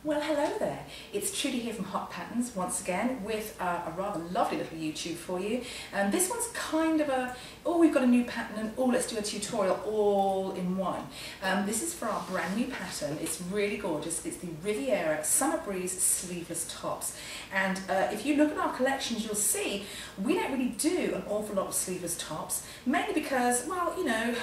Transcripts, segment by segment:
Well, hello there. It's Trudy here from HotPatterns once again with a rather lovely little YouTube for you. This one's kind of a, oh, we've got a new pattern and oh, let's do a tutorial all in one. This is for our brand new pattern. It's really gorgeous. It's the Riviera Summer Breeze Sleeveless Tops. And if you look at our collections, you'll see we don't really do an awful lot of sleeveless tops, mainly because, well, you know,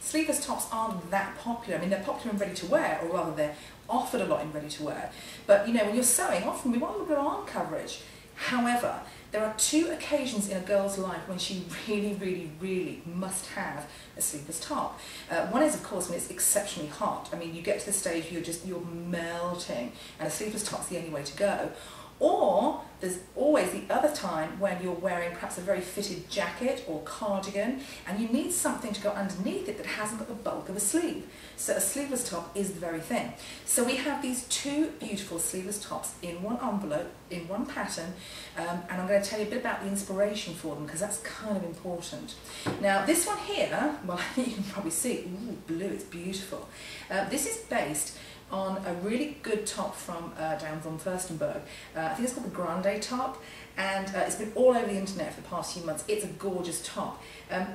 sleeveless tops aren't that popular. I mean, they're popular in ready to wear, or rather they're offered a lot in ready to wear. But you know, when you're sewing, often we want a little bit of arm coverage. However, there are two occasions in a girl's life when she really must have a sleeveless top. One is, of course, when it's exceptionally hot. I mean, you get to the stage you're melting, and a sleeveless top's the only way to go. Or there's always the other time when you're wearing perhaps a very fitted jacket or cardigan and you need something to go underneath it that hasn't got the bulk of a sleeve. So a sleeveless top is the very thing. So we have these two beautiful sleeveless tops in one envelope, in one pattern, and I'm going to tell you a bit about the inspiration for them because that's kind of important. Now this one here, well, I think you can probably see, ooh, blue, it's beautiful. This is based on a really good top from down von Furstenberg. I think it's called the Grande top, and it's been all over the internet for the past few months. It's a gorgeous top.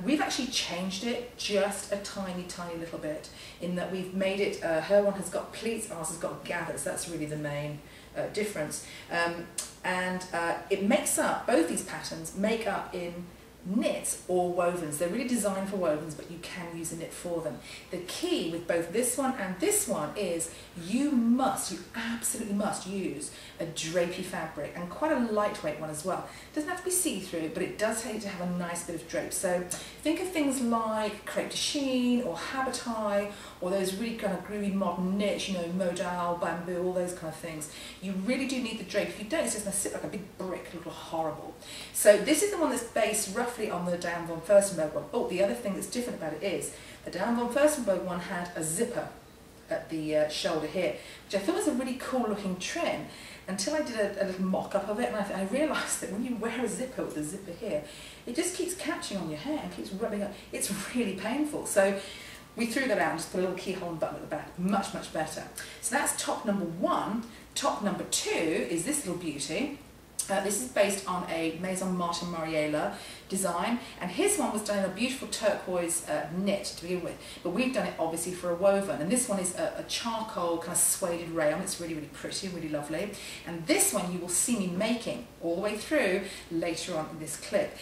We've actually changed it just a tiny little bit in that we've made it, her one has got pleats, ours has got gathers. That's really the main difference. It makes up, both these patterns make up in knits or wovens. They're really designed for wovens, but you can use a knit for them. The key with both this one and this one is you absolutely must use a drapey fabric, and quite a lightweight one as well. It doesn't have to be see-through, but it does need to have a nice bit of drape. So think of things like crepe de chine or habotai, or those really kind of groovy modern knits, you know, modal, bamboo, all those kind of things. You really do need the drape. If you don't, it's just going to sit like a big brick, a little horrible. So this is the one that's based roughly on the down von Furstenberg one. Oh, the other thing that's different about it is the down von Furstenberg one had a zipper at the shoulder here, which I thought was a really cool looking trim until I did a little mock-up of it, and I realised that when you wear a zipper with a zipper here, it just keeps catching on your hair and keeps rubbing up. It's really painful. So we threw that out and just put a little keyhole and button at the back. Much better. So that's top number one. Top number two is this little beauty. This is based on a Maison Martin Mariella design, and his one was done in a beautiful turquoise knit to begin with, but we've done it obviously for a woven, and this one is a charcoal kind of suede rayon. It's really pretty, really lovely, and this one you will see me making all the way through later on in this clip.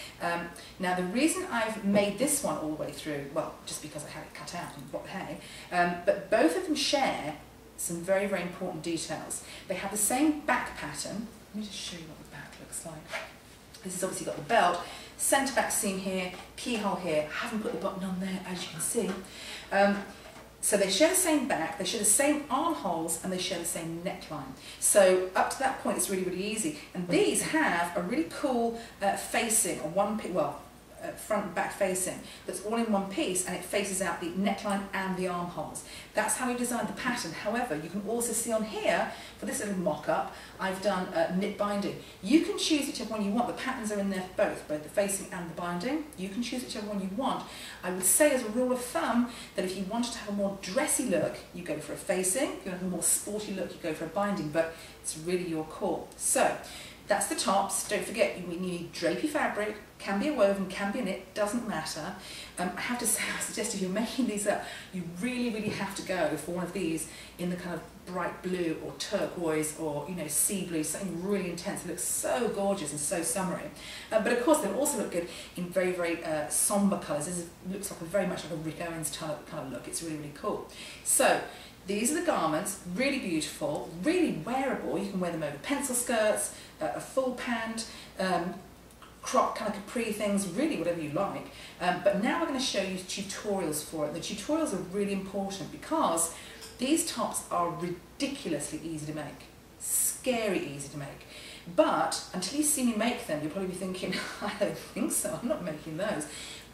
Now the reason I've made this one all the way through, well, just because I had it cut out and what the hey, but both of them share some very important details. They have the same back pattern. Let me just show you what the back looks like. This has obviously got the belt, centre back seam here, keyhole here. I haven't put the button on there, as you can see. So they share the same back, they share the same armholes, and they share the same neckline. So up to that point, it's really easy. And these have a really cool facing, or front and back facing, that's all in one piece, and it faces out the neckline and the armholes. That's how we designed the pattern. However, you can also see on here, for this little mock-up, I've done knit binding. You can choose whichever one you want. The patterns are in there for both the facing and the binding. You can choose whichever one you want. I would say as a rule of thumb that if you wanted to have a more dressy look, you go for a facing. If you want a more sporty look, you go for a binding, but it's really your call. So that's the tops. Don't forget, you need drapey fabric, can be a woven, can be a knit, doesn't matter. I have to say, I suggest if you're making these up, you really have to go for one of these in the kind of bright blue or turquoise or, you know, sea blue, something really intense. It looks so gorgeous and so summery. But of course, they'll also look good in very somber colours. This looks like very much like a Rick Owens kind of look. It's really cool. So these are the garments, really beautiful, really wearable. You can wear them over pencil skirts, a full pant, crop kind of capri things, really whatever you like. But now we're going to show you tutorials for it. The tutorials are really important because these tops are ridiculously easy to make, scary easy to make. But until you see me make them, you'll probably be thinking, I don't think so, I'm not making those.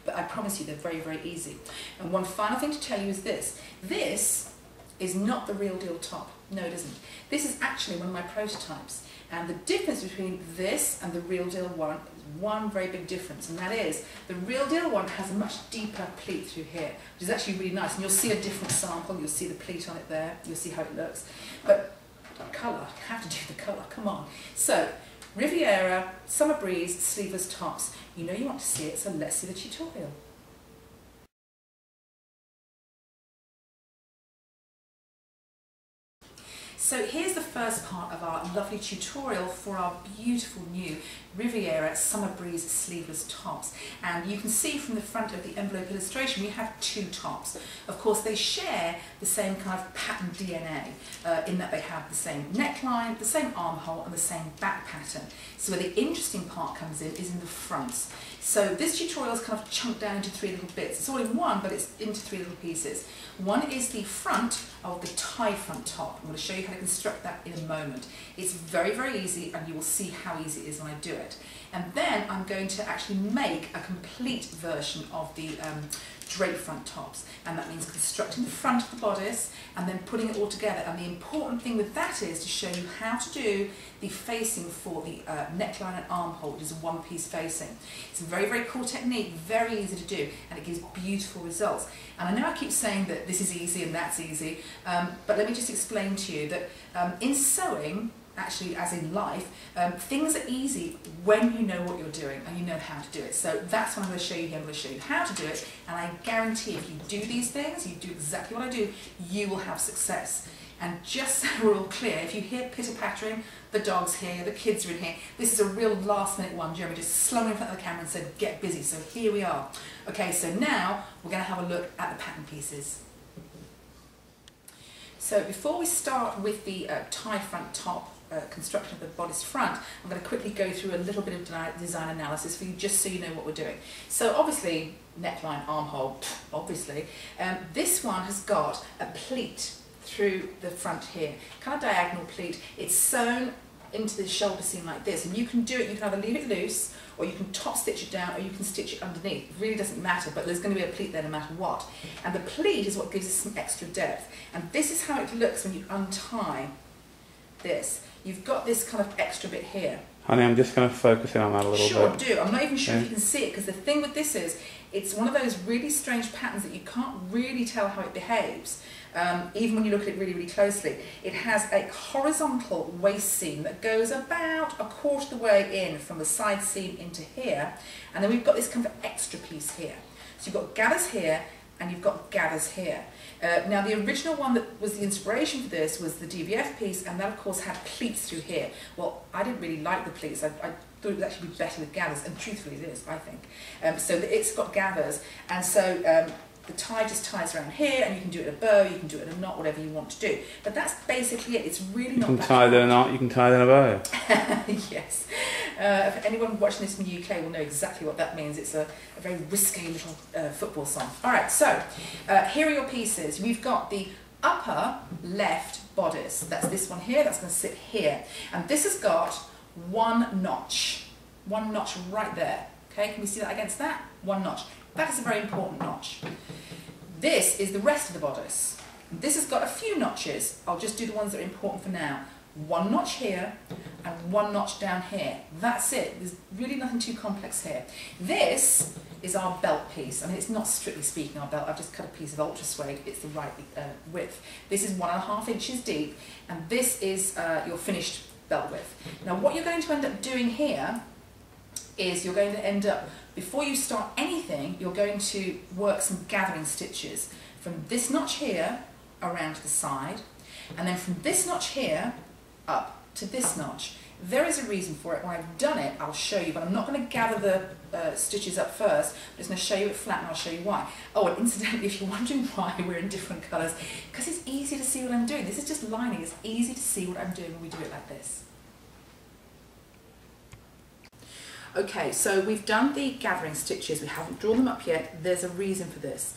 But I promise you they're very easy. And one final thing to tell you is this. This is not the real deal top. No, it isn't. This is actually one of my prototypes. And the difference between this and the real deal one is one very big difference, and that is the real deal one has a much deeper pleat through here, which is actually really nice. And you'll see a different sample. You'll see the pleat on it there. You'll see how it looks. But colour, I have to do the colour, come on. So, Riviera Summer Breeze Sleeveless Tops. You know you want to see it, so let's see the tutorial. So here's the first part of our lovely tutorial for our beautiful new Riviera Summer Breeze Sleeveless Tops. And you can see from the front of the envelope illustration we have two tops. Of course they share the same kind of pattern DNA in that they have the same neckline, the same armhole and the same back pattern. So where the interesting part comes in is in the fronts. So this tutorial is kind of chunked down into three little bits. It's all in one, but it's into three little pieces. One is the front of the tie front top. I'm going to show you how to construct that in a moment. It's very, very easy, and you will see how easy it is when I do it. And then I'm going to actually make a complete version of the draped front tops, and that means constructing the front of the bodice and then putting it all together. And the important thing with that is to show you how to do the facing for the neckline and armhole, which is a one-piece facing. It's a very, very cool technique, very easy to do, and it gives beautiful results. And I know I keep saying that this is easy and that's easy, but let me just explain to you that in sewing, actually as in life, things are easy when you know what you're doing and you know how to do it. So that's what I'm going to show you here. I'm going to show you how to do it, and I guarantee if you do these things, you do exactly what I do, you will have success. And just so we're all clear, if you hear pitter-pattering, the dog's here, the kids are in here, this is a real last-minute one. Jeremy just slung in front of the camera and said, get busy. So here we are. Okay, so now we're going to have a look at the pattern pieces. So before we start with the tie front top construction of the bodice front, I'm going to quickly go through a little bit of design analysis for you, just so you know what we're doing. So obviously, neckline, armhole, obviously. This one has got a pleat through the front here, kind of diagonal pleat. It's sewn into the shoulder seam like this, and you can do it, you can either leave it loose, or you can top stitch it down, or you can stitch it underneath. It really doesn't matter, but there's going to be a pleat there no matter what. And the pleat is what gives us some extra depth. And this is how it looks when you untie this. You've got this kind of extra bit here. Honey, I'm just going to focus in on that a little bit. Sure, do. I'm not even sure if you can see it, because the thing with this is, it's one of those really strange patterns that you can't really tell how it behaves, even when you look at it really, really closely. It has a horizontal waist seam that goes about a quarter of the way in from the side seam into here, and then we've got this kind of extra piece here. So you've got gathers here, and you've got gathers here. Now the original one that was the inspiration for this was the DVF piece, and that of course had pleats through here. Well, I didn't really like the pleats. I thought it would actually be better with gathers, and truthfully it is, I think. So it's got gathers, and so the tie just ties around here, and you can do it in a bow, you can do it in a knot, whatever you want to do. But that's basically it. It's really not that hard. You can tie it in a knot, you can tie it in a bow. Yes. If anyone watching this in the UK will know exactly what that means. It's a very risky little football song. Alright, so here are your pieces. We've got the upper left bodice. That's this one here, that's going to sit here. And this has got one notch right there. Okay, can we see that against that? One notch. That is a very important notch. This is the rest of the bodice. This has got a few notches. I'll just do the ones that are important for now. One notch here and one notch down here. That's it. There's really nothing too complex here. This is our belt piece. I mean, it's not strictly speaking our belt. I've just cut a piece of ultra suede. It's the right width. This is 1.5 inches deep, and this is your finished belt width. Now, what you're going to end up doing here is you're going to end up, before you start anything, you're going to work some gathering stitches from this notch here around to the side, and then from this notch here up to this notch. There is a reason for it. When I've done it, I'll show you, but I'm not going to gather the stitches up first. I'm just going to show you it flat, and I'll show you why. Oh, and incidentally, if you're wondering why we're in different colours, because it's easy to see what I'm doing. This is just lining. It's easy to see what I'm doing when we do it like this. Okay, so we've done the gathering stitches. We haven't drawn them up yet. There's a reason for this.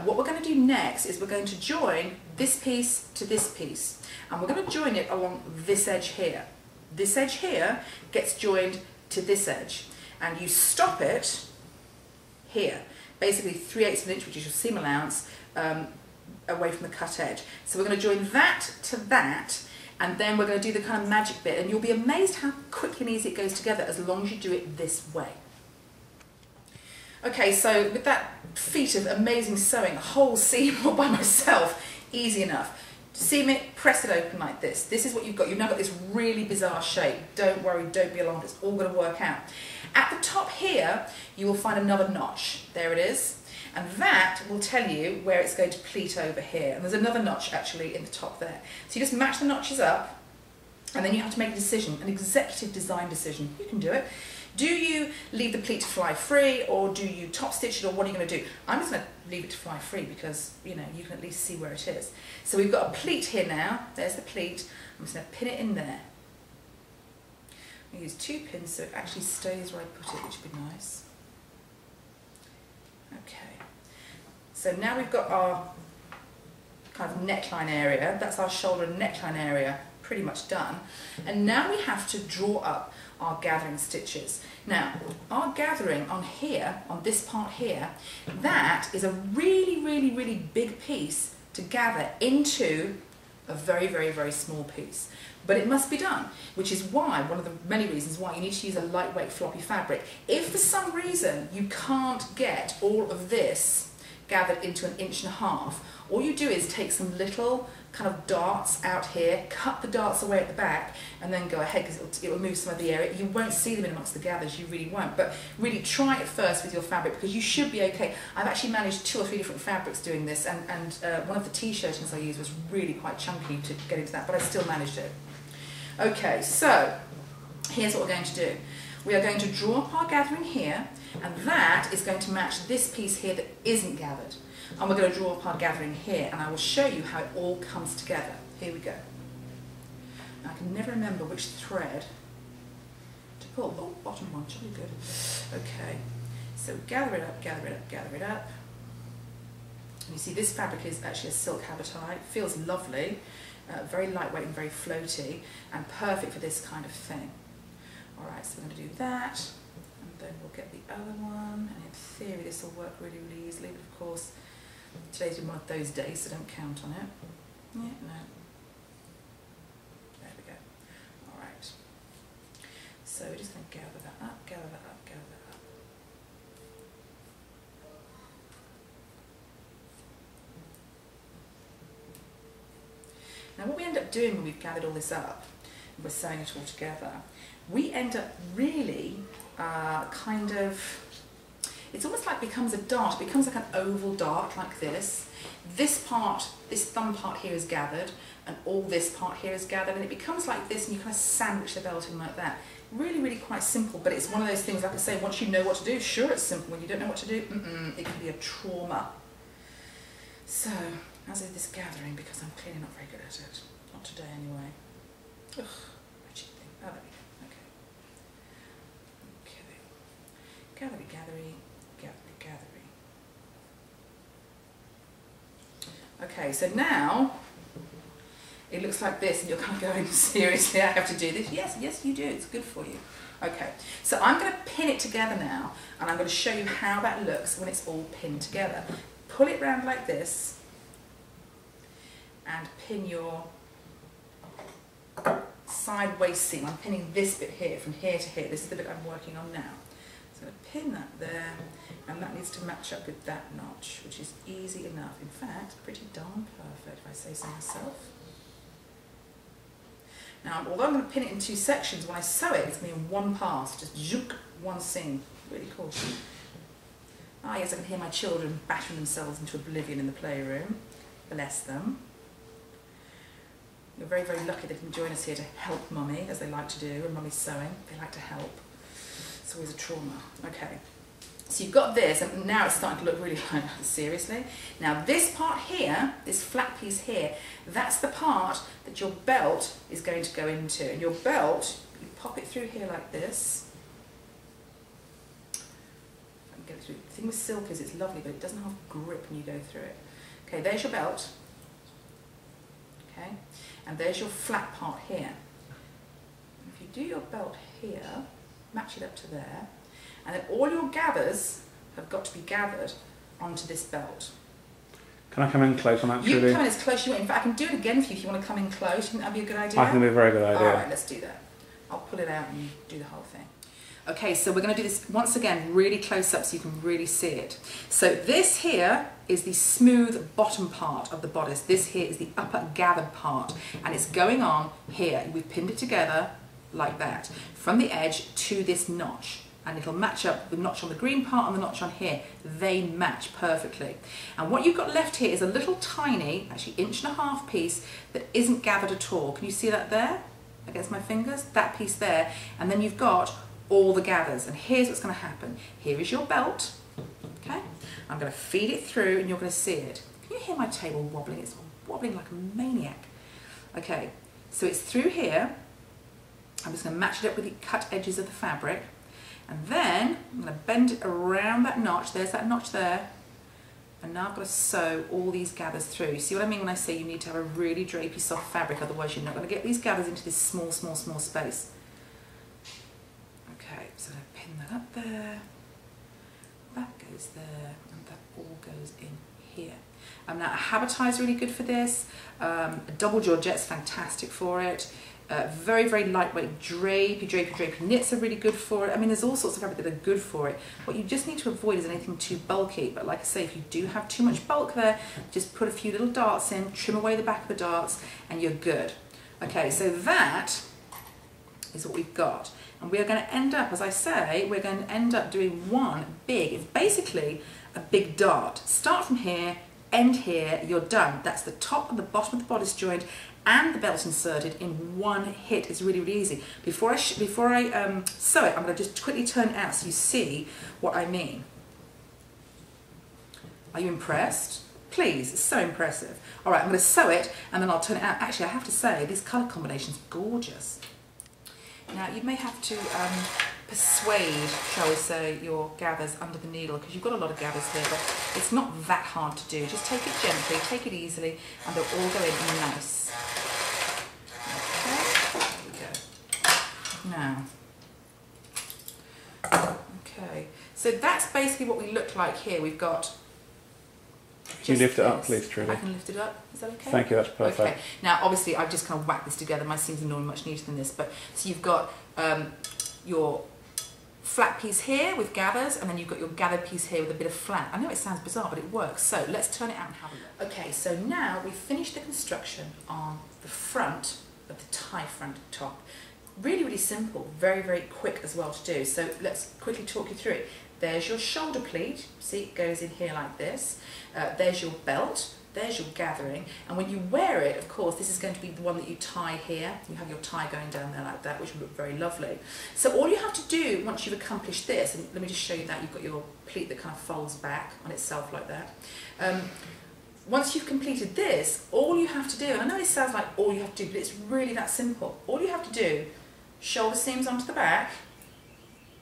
What we're going to do next is we're going to join this piece to this piece, and we're going to join it along this edge here. This edge here gets joined to this edge, and you stop it here, basically 3/8 of an inch, which is your seam allowance, away from the cut edge. So we're going to join that to that, and then we're going to do the kind of magic bit, and you'll be amazed how quickly and easy it goes together as long as you do it this way. Okay, so with that feat of amazing sewing, a whole seam all by myself, easy enough. seam it, press it open like this. This is what you've got. You've now got this really bizarre shape. Don't worry, don't be alarmed, it's all going to work out. At the top here, you will find another notch. There it is. And that will tell you where it's going to pleat over here. And there's another notch actually in the top there. So you just match the notches up, and then you have to make a decision, an executive design decision. You can do it. Do you leave the pleat to fly free, or do you top stitch it, or what are you going to do? I'm just going to leave it to fly free because, you know, you can at least see where it is. So we've got a pleat here now. There's the pleat. I'm just going to pin it in there. I use 2 pins so it actually stays where I put it, which would be nice. Okay. So now we've got our kind of neckline area. That's our shoulder and neckline area pretty much done. And now we have to draw up our gathering stitches. Now, our gathering on here, on this part here, that is a really, really, really big piece to gather into a very, very, very small piece. But it must be done, which is why, one of the many reasons why you need to use a lightweight floppy fabric. If for some reason you can't get all of this gathered into 1.5 inches, all you do is take some little kind of darts out here, cut the darts away at the back, and then go ahead, because it will move some of the area. You won't see them in amongst the gathers, you really won't, but really try it first with your fabric, because you should be okay. I've actually managed 2 or 3 different fabrics doing this, and one of the t-shirtings I used was really quite chunky to get into that, but I still managed it. Okay, so here's what we're going to do. We are going to draw up our gathering here, and that is going to match this piece here that isn't gathered. And we're going to draw up our gathering here, and I will show you how it all comes together. Here we go. Now, I can never remember which thread to pull. Oh, bottom one, should be good. Okay, so gather it up, gather it up, gather it up. And you see this fabric is actually a silk habitat. It feels lovely, very lightweight and very floaty, and perfect for this kind of thing. Alright, so we're going to do that, and then we'll get the other one, and in theory this will work really, really easily, but of course today's been one of those days, so don't count on it. Yeah, no. There we go. Alright. So we're just going to gather that up, gather that up, gather that up. Now what we end up doing when we've gathered all this up, and we're sewing it all together, we end up really kind of, it's almost like becomes a dart. It becomes like an oval dart like this. This part, this thumb part here is gathered, and all this part here is gathered, and it becomes like this, and you kind of sandwich the belt in like that. Really, really quite simple, but it's one of those things, like I say, once you know what to do, sure it's simple. When you don't know what to do, it can be a trauma. So, as is this gathering, because I'm clearly not very good at it. Not today anyway. Ugh, wretched thing. Oh, there we go. Okay. Okay. Gathery, gathery, gathery, gathery. Okay, so now it looks like this, and you're kind of going, seriously, I have to do this? Yes, yes, you do. It's good for you. Okay, so I'm going to pin it together now, and I'm going to show you how that looks when it's all pinned together. Pull it round like this, and pin your side waist seam. I'm pinning this bit here, from here to here. This is the bit I'm working on now. So I'm going to pin that there, and that needs to match up with that notch, which is easy enough. In fact, pretty darn perfect, if I say so myself. Now, although I'm going to pin it in 2 sections, when I sew it, it's going to be in one pass, just zook, one seam. Really cool. Ah, yes, I can hear my children battering themselves into oblivion in the playroom. Bless them. You're very, very lucky they can join us here to help Mummy, as they like to do, and Mummy's sewing. They like to help. It's always a trauma. Okay. So you've got this, and now it's starting to look really like, seriously. Now this part here, this flat piece here, that's the part that your belt is going to go into. And your belt, you pop it through here like this. I can get it through. The thing with silk is it's lovely, but it doesn't have grip when you go through it. Okay, there's your belt. Okay, and there's your flat part here. If you do your belt here, match it up to there, and then all your gathers have got to be gathered onto this belt. Can I come in close on that, You can come in as close as you want. In fact, I can do it again for you if you want to come in close. You think that would be a good idea? I think it would be a very good idea. Alright, let's do that. I'll pull it out and do the whole thing. Okay, so we're going to do this once again really close up so you can really see it. So this here is the smooth bottom part of the bodice. This here is the upper gathered part, and it's going on here. We've pinned it together like that, from the edge to this notch. And it'll match up the notch on the green part and the notch on here. They match perfectly. And what you've got left here is a little tiny, actually 1.5 inch piece that isn't gathered at all. Can you see that there against my fingers? That piece there. And then you've got all the gathers. And here's what's going to happen. Here is your belt. Okay? I'm going to feed it through and you're going to see it. Can you hear my table wobbling? It's wobbling like a maniac. Okay, so it's through here. I'm just going to match it up with the cut edges of the fabric. And then I'm going to bend it around that notch. There's that notch there. And now I've got to sew all these gathers through. See what I mean when I say you need to have a really drapey soft fabric, otherwise you're not going to get these gathers into this small, small, small space. Okay, so I pin that up there. That goes there, and that all goes in here. Now a habit tie is really good for this. A double georgette's fantastic for it. Very, very lightweight drapey knits are really good for it. I mean, there's all sorts of fabric that are good for it. What you just need to avoid is anything too bulky. But like I say, if you do have too much bulk there, just put a few little darts in, trim away the back of the darts, and you're good. Okay, so that is what we've got. And we are going to end up, as I say, we're going to end up doing one big, it's basically a big dart. Start from here, end here, you're done. That's the top and the bottom of the bodice joint and the belt inserted in one hit. It's really, really easy. Before I sew it, I'm going to just quickly turn it out so you see what I mean. Are you impressed? Please, it's so impressive. All right, I'm going to sew it and then I'll turn it out. Actually, I have to say, this colour combination is gorgeous. Now, you may have to persuade, shall we say, your gathers under the needle, because you've got a lot of gathers here, but it's not that hard to do. Just take it gently, take it easily, and they'll all go in nice. Okay, there we go. Now, okay, so that's basically what we look like here. We've got... Can you lift it up, please, Trudy? I can lift it up. Is that okay? Thank you, that's perfect. Okay. Now, obviously, I've just kind of whacked this together. My seams are normally much neater than this, but so you've got your flat piece here with gathers, and then you've got your gathered piece here with a bit of flat. I know it sounds bizarre, but it works. So let's turn it out and have a look. Okay, so now we've finished the construction on the front of the tie front top. Really, really simple. Very, very quick as well to do. So let's quickly talk you through it. There's your shoulder pleat, see it goes in here like this. There's your belt, there's your gathering, and when you wear it, of course, this is going to be the one that you tie here. You have your tie going down there like that, which will look very lovely. So all you have to do once you've accomplished this, and let me just show you that, you've got your pleat that kind of folds back on itself like that. Once you've completed this, all you have to do, and I know it sounds like all you have to do, but it's really that simple. All you have to do, shoulder seams onto the back,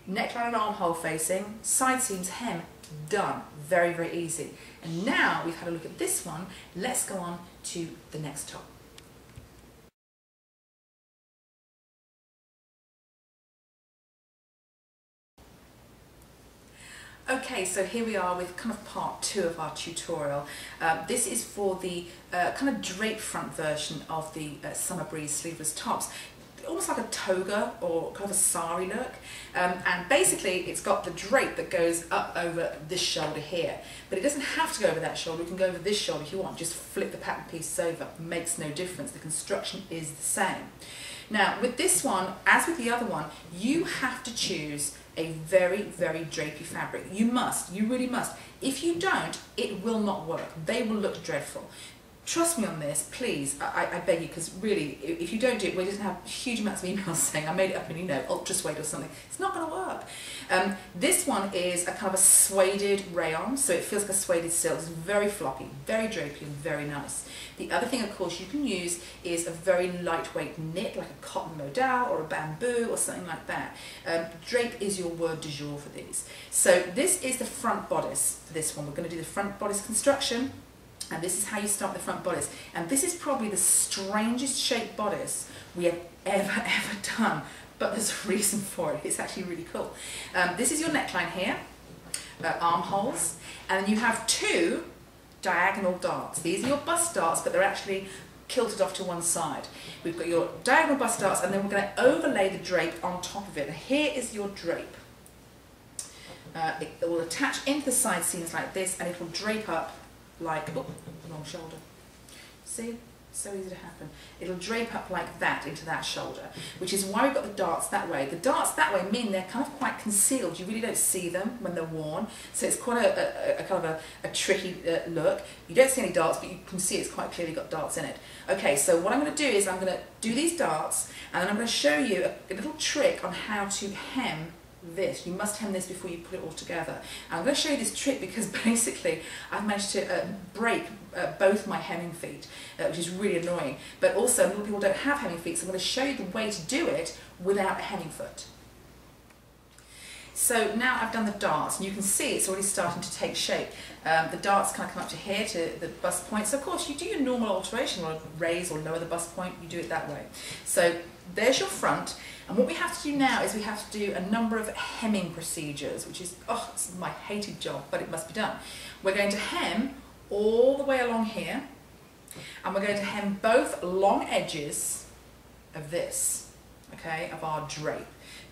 neckline and armhole facing, side seams, hem, done. Very, very easy. And now we've had a look at this one, let's go on to the next top. Okay, so here we are with kind of part 2 of our tutorial. This is for the kind of draped front version of the Summer Breeze sleeveless tops. Almost like a toga or kind of a sari look, and basically it's got the drape that goes up over this shoulder here, but it doesn't have to go over that shoulder. You can go over this shoulder if you want. Just flip the pattern piece over, makes no difference. The construction is the same. Now with this one, as with the other one, you have to choose a very, very drapey fabric. You really must. If you don't, it will not work. They will look dreadful. Trust me on this, please, I beg you, because really, if you don't do it, we're just going to have huge amounts of emails saying, I made it up in, you know, ultra suede or something. It's not going to work. This one is a kind of a sueded rayon, so it feels like a sueded silk. It's very floppy, very drapey, and very nice. The other thing, of course, you can use is a very lightweight knit, like a cotton modal or a bamboo or something like that. Drape is your word du jour for these. So this is the front bodice for this one. We're going to do the front bodice construction. And this is how you start the front bodice. And this is probably the strangest shaped bodice we have ever done. But there's a reason for it. It's actually really cool. This is your neckline here, armholes. And then you have 2 diagonal darts. These are your bust darts, but they're actually kilted off to one side. We've got your diagonal bust darts, and then we're going to overlay the drape on top of it. And here is your drape. It will attach into the side seams like this, and it will drape up like, oh, wrong shoulder. See? So easy to happen. It'll drape up like that into that shoulder, which is why we've got the darts that way. The darts that way mean they're kind of quite concealed. You really don't see them when they're worn, so it's quite a kind of a tricky look. You don't see any darts, but you can see it's quite clearly got darts in it. Okay, so what I'm going to do is I'm going to do these darts, and then I'm going to show you a little trick on how to hem this. You must hem this before you put it all together. And I'm going to show you this trick because basically I've managed to break both my hemming feet, which is really annoying. But also, a lot of people don't have hemming feet, so I'm going to show you the way to do it without a hemming foot. So now I've done the darts, and you can see it's already starting to take shape. The darts kind of come up to here, to the bust point. So of course you do your normal alteration, or raise or lower the bust point, you do it that way. So there's your front, and what we have to do now is we have to do a number of hemming procedures, which is, oh, it's my hated job, but it must be done. We're going to hem all the way along here, and we're going to hem both long edges of this, okay, of our drape.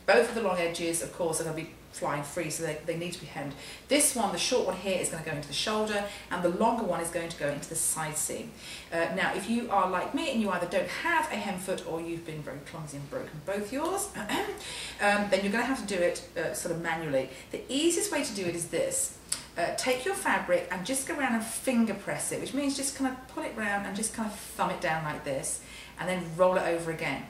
Both of the long edges, of course, are going to be flying free, so they need to be hemmed. This one, the short one here, is going to go into the shoulder, and the longer one is going to go into the side seam. Now, if you are like me and you either don't have a hem foot or you've been very clumsy and broken both yours, then you're going to have to do it sort of manually. The easiest way to do it is this. Take your fabric and just go around and finger press it, which means just kind of pull it round and just kind of thumb it down like this, and then roll it over again.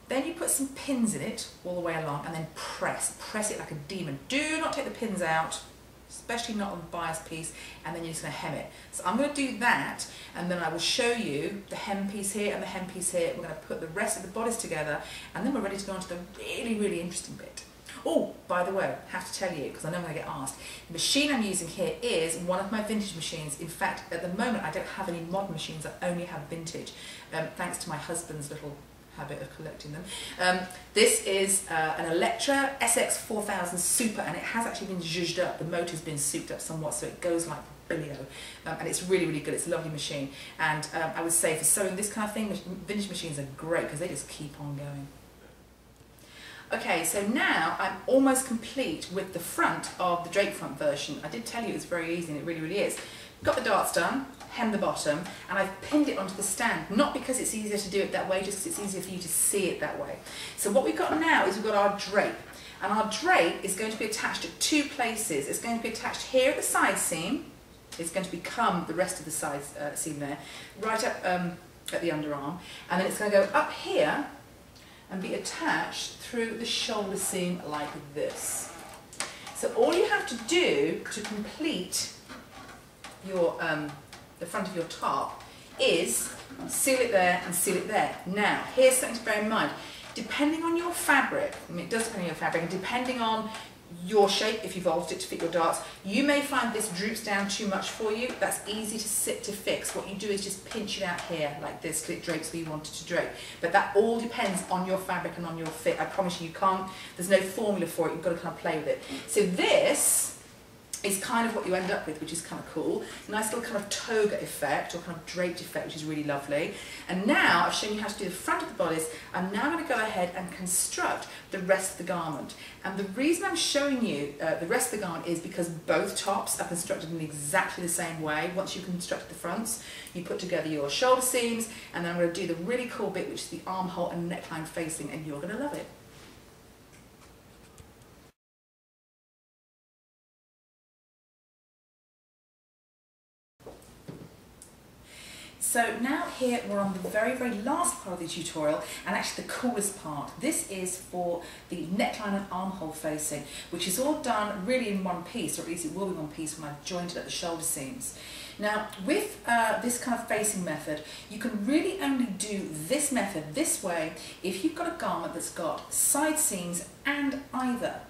Then you put some pins in it all the way along, and then press it like a demon. Do not take the pins out, especially not on the bias piece, and then you're just going to hem it. So I'm going to do that, and then I will show you the hem piece here and the hem piece here. We're going to put the rest of the bodice together, and then we're ready to go on to the really, really interesting bit. Oh, by the way, I have to tell you, because I know I'm going to get asked, the machine I'm using here is one of my vintage machines. In fact, at the moment, I don't have any modern machines, I only have vintage, thanks to my husband's little habit of collecting them. This is an Electra SX4000 Super, and it has actually been zhuzhed up. The motor's been souped up somewhat, so it goes like bilio, and it's really, really good. It's a lovely machine, and I would say for sewing this kind of thing, vintage machines are great because they just keep on going. Okay, so now I'm almost complete with the front of the drape front version. I did tell you it's very easy, and it really, really is. Got the darts done, hem the bottom, and I've pinned it onto the stand, not because it's easier to do it that way, just because it's easier for you to see it that way. So what we've got now is we've got our drape, and our drape is going to be attached at two places. It's going to be attached here at the side seam. It's going to become the rest of the side seam there, right up at the underarm, and then it's going to go up here and be attached through the shoulder seam like this. So all you have to do to complete your the front of your top is seal it there and seal it there. Now, here's something to bear in mind. Depending on your fabric, I mean, it does depend on your fabric, and depending on your shape, if you've altered it to fit your darts, you may find this droops down too much for you. That's easy to fix. What you do is just pinch it out here like this, because it drapes where you want it to drape. But that all depends on your fabric and on your fit. I promise you, there's no formula for it. You've got to kind of play with it. So this is kind of what you end up with, which is kind of cool. Nice little kind of toga effect, or kind of draped effect, which is really lovely. And now I've shown you how to do the front of the bodice. I'm now going to go ahead and construct the rest of the garment. And the reason I'm showing you the rest of the garment is because both tops are constructed in exactly the same way. Once you've constructed the fronts, you put together your shoulder seams, and then I'm going to do the really cool bit, which is the armhole and neckline facing, and you're going to love it. So now here we're on the very, very last part of the tutorial, and actually the coolest part. This is for the neckline and armhole facing, which is all done really in one piece, or at least it will be one piece when I've joined it at the shoulder seams. Now with this kind of facing method, you can really only do this method this way if you've got a garment that's got side seams and either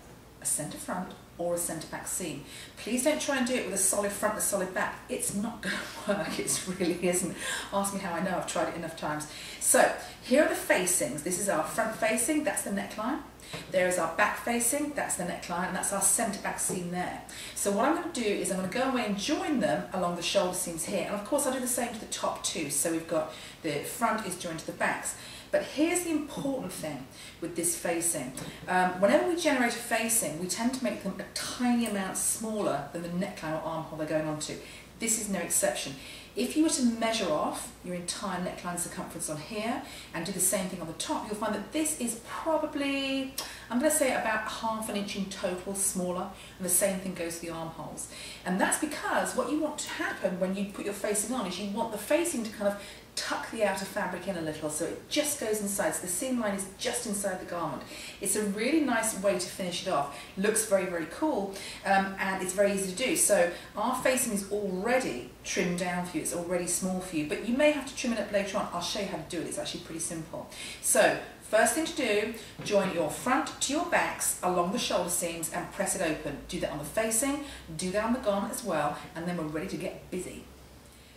a centre front or a centre back seam. Please don't try and do it with a solid front and a solid back. It's not going to work, it really isn't. Ask me how I know, I've tried it enough times. So here are the facings. This is our front facing, that's the neckline. There is our back facing, that's the neckline, and that's our centre back seam there. So what I'm going to do is I'm going to go away and join them along the shoulder seams here, and of course I'll do the same to the top too. So we've got the front is joined to the backs. But here's the important thing with this facing. Whenever we generate a facing, we tend to make them a tiny amount smaller than the neckline or armhole they're going onto. this is no exception. If you were to measure off your entire neckline circumference on here and do the same thing on the top, you'll find that this is probably, I'm going to say about ½ an inch in total smaller, and the same thing goes for the armholes. And that's because what you want to happen when you put your facing on is you want the facing to kind of tuck the outer fabric in a little so it just goes inside, so the seam line is just inside the garment. It's a really nice way to finish it off. Looks very, very cool, and it's very easy to do. So our facing is already trimmed down for you, it's already small for you, but you may have to trim it up later on. I'll show you how to do it, it's actually pretty simple. So first thing to do, join your front to your backs along the shoulder seams and press it open. Do that on the facing, do that on the garment as well, and then we're ready to get busy.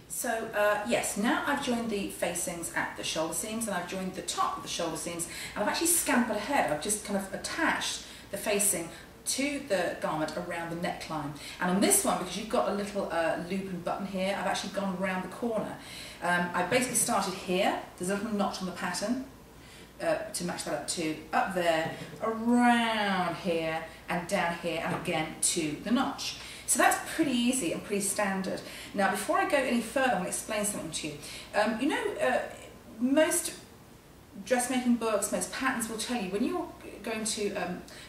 So yes, now I've joined the facings at the shoulder seams and I've joined the top of the shoulder seams, and I've actually scampered ahead. I've just kind of attached the facing to the garment around the neckline. And on this one, because you've got a little loop and button here, I've actually gone around the corner. I basically started here, there's a little notch on the pattern to match that up to, up there, around here, and down here, and again to the notch. So that's pretty easy and pretty standard. Now, before I go any further, I'm going to explain something to you. You know, most dressmaking books, most patterns will tell you when you're going to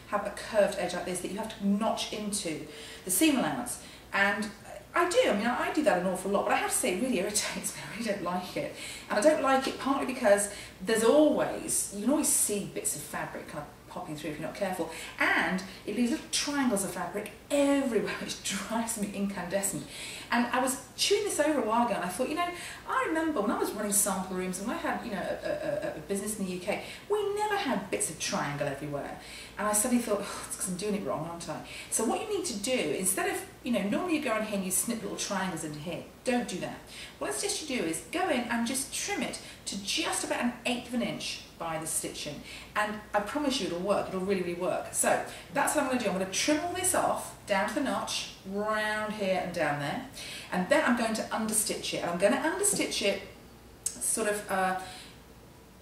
have a curved edge like this that you have to notch into the seam allowance. And I do, I mean, I do that an awful lot, but I have to say it really irritates me. I really don't like it. And I don't like it partly because there's always, you can always see bits of fabric kind of popping through if you're not careful, and it leaves little triangles of fabric everywhere, which drives me incandescent. And I was chewing this over a while ago, and I thought, you know, I remember when I was running sample rooms and I had, you know, a business in the UK, we never had bits of triangle everywhere. And I suddenly thought, oh, it's because I'm doing it wrong, aren't I? So what you need to do, instead of, you know, normally you go in here and you snip little triangles into here, don't do that. What I suggest you do is go in and just trim it to just about 1/8 of an inch by the stitching, and I promise you it'll work, it'll really, really work. So that's what I'm going to do. I'm going to trim all this off down to the notch, round here and down there, and then I'm going to understitch it, and I'm going to understitch it sort of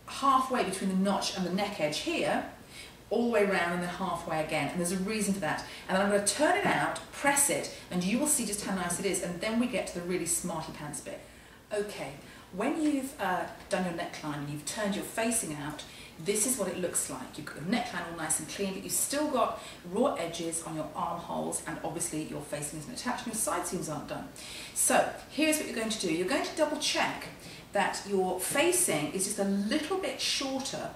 halfway between the notch and the neck edge here, all the way around and then halfway again, and there's a reason for that. And then I'm going to turn it out, press it, and you will see just how nice it is, and then we get to the really smarty pants bit. Okay. When you've done your neckline and you've turned your facing out, this is what it looks like. You've got your neckline all nice and clean, but you've still got raw edges on your armholes, and obviously your facing isn't attached and your side seams aren't done. So here's what you're going to do. You're going to double check that your facing is just a little bit shorter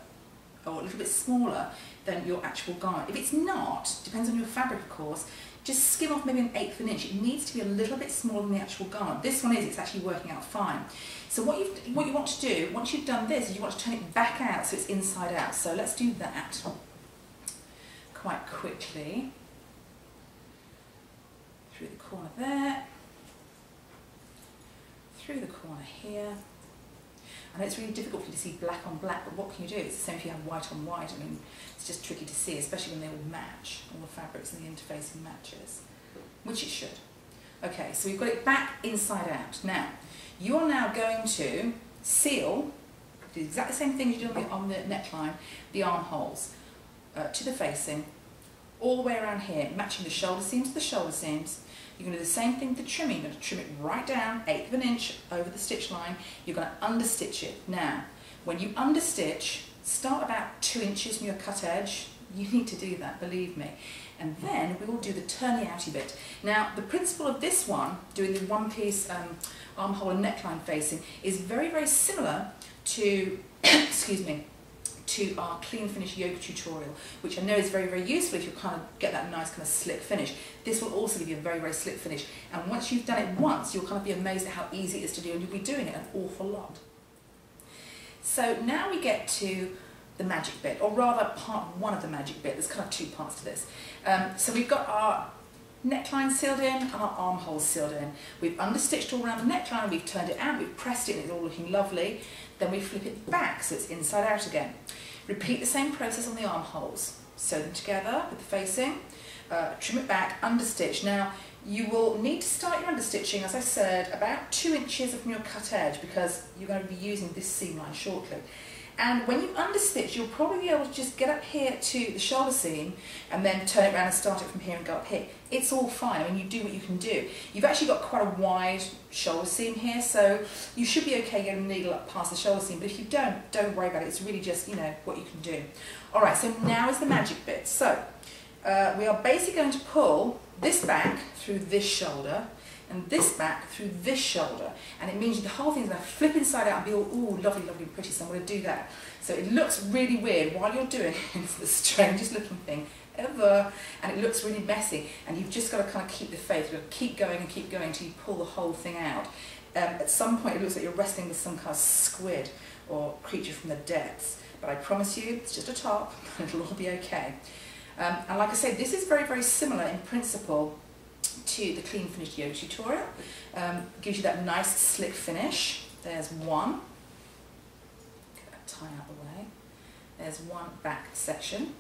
or a little bit smaller than your actual garment. If it's not, depends on your fabric of course, just skim off maybe 1/8 of an inch. It needs to be a little bit smaller than the actual garment. This one is, it's actually working out fine. So what you want to do, once you've done this, is you want to turn it back out so it's inside out. So let's do that quite quickly. Through the corner there, through the corner here. I know it's really difficult for you to see black on black, but what can you do? It's the same if you have white on white. I mean, it's just tricky to see, especially when they all match, all the fabrics and the interfacing matches, which it should. Okay, so we've got it back inside out. Now, you are now going to seal, do exactly the same thing you do on the neckline, the armholes to the facing, all the way around here, matching the shoulder seams to the shoulder seams. You're going to do the same thing with the trimming. You're going to trim it right down, 1/8 of an inch over the stitch line. You're going to understitch it. Now, when you understitch, start about 2 inches from your cut edge. You need to do that, believe me. And then we will do the turny outy bit. Now, the principle of this one, doing the one-piece armhole and neckline facing, is very, very similar to, excuse me, to our clean finish yoga tutorial, which I know is very, very useful if you kind of get that nice kind of slick finish. This will also give you a very, very slick finish. And once you've done it once, you'll kind of be amazed at how easy it is to do, and you'll be doing it an awful lot. So now we get to the magic bit, or rather part one of the magic bit. There's kind of 2 parts to this. So we've got our neckline sealed in and our armholes sealed in. We've understitched all around the neckline, we've turned it out, we've pressed it, and it's all looking lovely. Then we flip it back so it's inside out again. Repeat the same process on the armholes. Sew them together with the facing, trim it back, understitch. Now, you will need to start your understitching, as I said, about 2 inches from your cut edge, because you're going to be using this seam line shortly. And when you understitch, you'll probably be able to just get up here to the shoulder seam and then turn it around and start it from here and go up here. It's all fine. I mean, you do what you can do. You've actually got quite a wide shoulder seam here, so you should be okay getting the needle up past the shoulder seam. But if you don't worry about it. It's really just, you know, what you can do. All right, so now is the magic bit. So we are basically going to pull this back through this shoulder and this back through this shoulder, and it means the whole thing's going to flip inside out and be all, ooh, lovely, lovely and pretty, so I'm going to do that. So it looks really weird while you're doing it. It's the strangest looking thing ever, and it looks really messy, and you've just got to kind of keep the faith. You've got to keep going and keep going until you pull the whole thing out. At some point it looks like you're wrestling with some kind of squid or creature from the depths, but I promise you it's just a top and it'll all be okay. And like I say, this is very, very similar in principle to the clean finish yoga tutorial. Gives you that nice slick finish. There's one. Get that tie out the way. There's one back section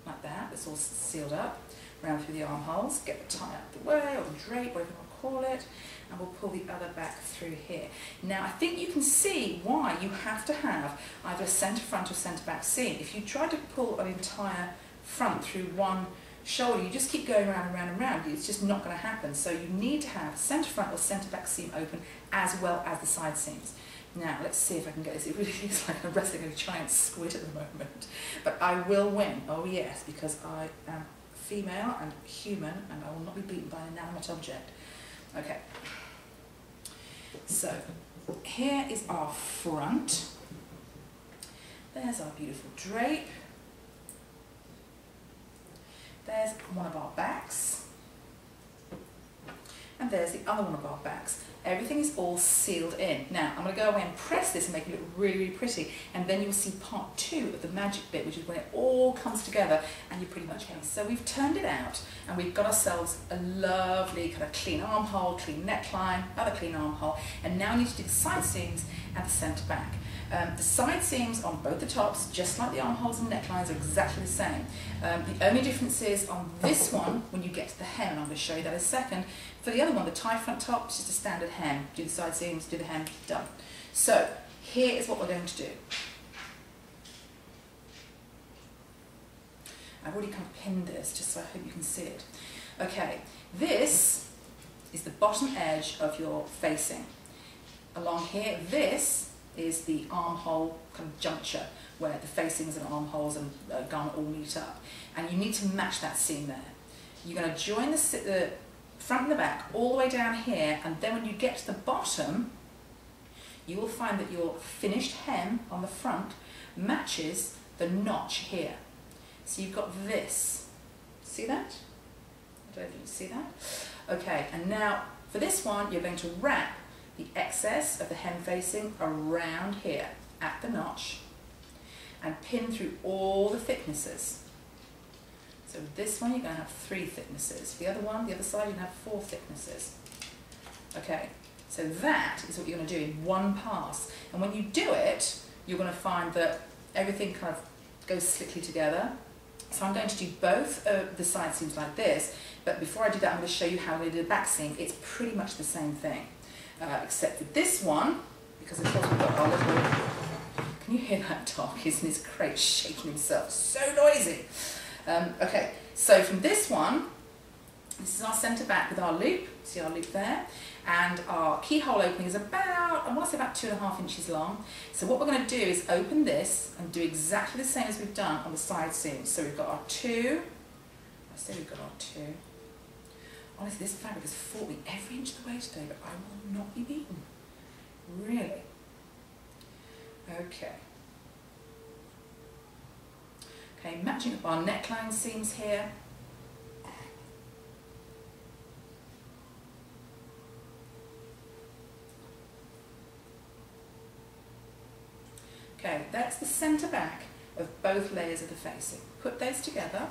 like that. It's all sealed up round through the armholes. Get the tie out the way, or the drape, whatever you want to call it, and we'll pull the other back through here. Now I think you can see why you have to have either a centre front or centre back seam. If you try to pull an entire front through one shoulder, you just keep going around and round and round. It's just not going to happen. So you need to have centre front or centre back seam open as well as the side seams. Now let's see if I can get this. It really is like I'm wrestling a giant squid at the moment, but I will win. Oh yes, because I am female and human, and I will not be beaten by an inanimate object. Okay. So here is our front. There's our beautiful drape. There's one of our backs, and there's the other one of our backs. Everything is all sealed in. Now I'm going to go away and press this and make it look really, really pretty, and then you'll see part two of the magic bit, which is when it all comes together and you're pretty much in. So we've turned it out and we've got ourselves a lovely kind of clean armhole, clean neckline, other clean armhole, and now we need to do the side seams and the centre back. The side seams on both the tops, just like the armholes and necklines, are exactly the same. The only difference is on this one, when you get to the hem, and I'm going to show you that in a second. For the other one, the tie front top, it's just a standard hem. Do the side seams, do the hem, done. So here is what we're going to do. I've already kind of pinned this, just so I hope you can see it. Okay, this is the bottom edge of your facing. Along here, this is the armhole kind of juncture where the facings and armholes and garment all meet up, and you need to match that seam there. You're going to join the front and the back all the way down here, and then when you get to the bottom you will find that your finished hem on the front matches the notch here. So you've got this. See that? I don't know if you can see that. Okay, and now for this one you're going to wrap the excess of the hem facing around here at the notch and pin through all the thicknesses. So with this one you're going to have 3 thicknesses. The other one, the other side, you're going to have 4 thicknesses. Okay, so that is what you're going to do in one pass. And when you do it, you're going to find that everything kind of goes slickly together. So I'm going to do both the side seams like this, but before I do that I'm going to show you how we do the back seam. It's pretty much the same thing. Except for this one, because of course we've got our little, can you hear that dog? He's in his crate shaking himself, so noisy. Okay, so from this one, this is our centre back with our loop, see our loop there, and our keyhole opening is about, I want to say about 2.5 inches long. So what we're going to do is open this and do exactly the same as we've done on the side seams. So we've got our 2, I say we've got our 2. Honestly, this fabric has fought me every inch of the way today, but I will not be beaten. Really. Okay. Okay, matching up our neckline seams here. Okay, that's the centre back of both layers of the facing. Put those together.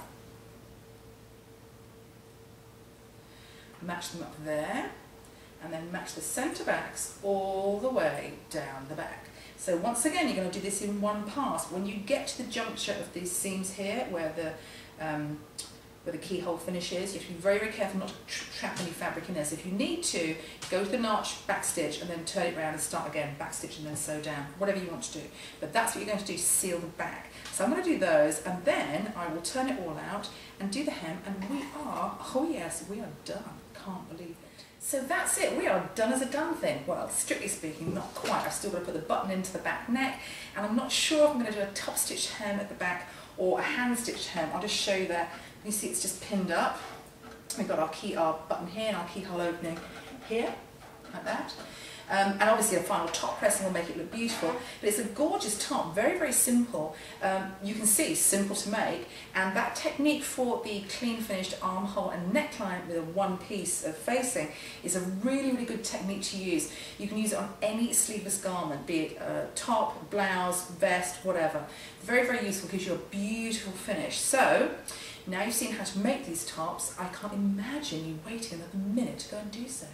Match them up there, and then match the centre backs all the way down the back. So once again, you're going to do this in one pass. When you get to the juncture of these seams here, where the where the keyhole finish is. You have to be very, very careful not to trap any fabric in there. So if you need to, go to the notch, back stitch, and then turn it around and start again, back stitch and then sew down, whatever you want to do. But that's what you're going to do to seal the back. So I'm going to do those, and then I will turn it all out and do the hem, and we are, oh yes, we are done. Can't believe it. So that's it, we are done as a done thing. Well, strictly speaking, not quite. I've still got to put the button into the back neck, and I'm not sure if I'm going to do a top stitch hem at the back or a hand stitched hem. I'll just show you that. You see it's just pinned up. We've got our button here and our keyhole opening here, like that. And obviously a final top pressing will make it look beautiful, but it's a gorgeous top, very, very simple. You can see, simple to make, and that technique for the clean finished armhole and neckline with a one piece of facing is a really, really good technique to use. You can use it on any sleeveless garment, be it a top, blouse, vest, whatever. Very, very useful, gives you a beautiful finish. So, now you've seen how to make these tops, I can't imagine you waiting another minute to go and do so.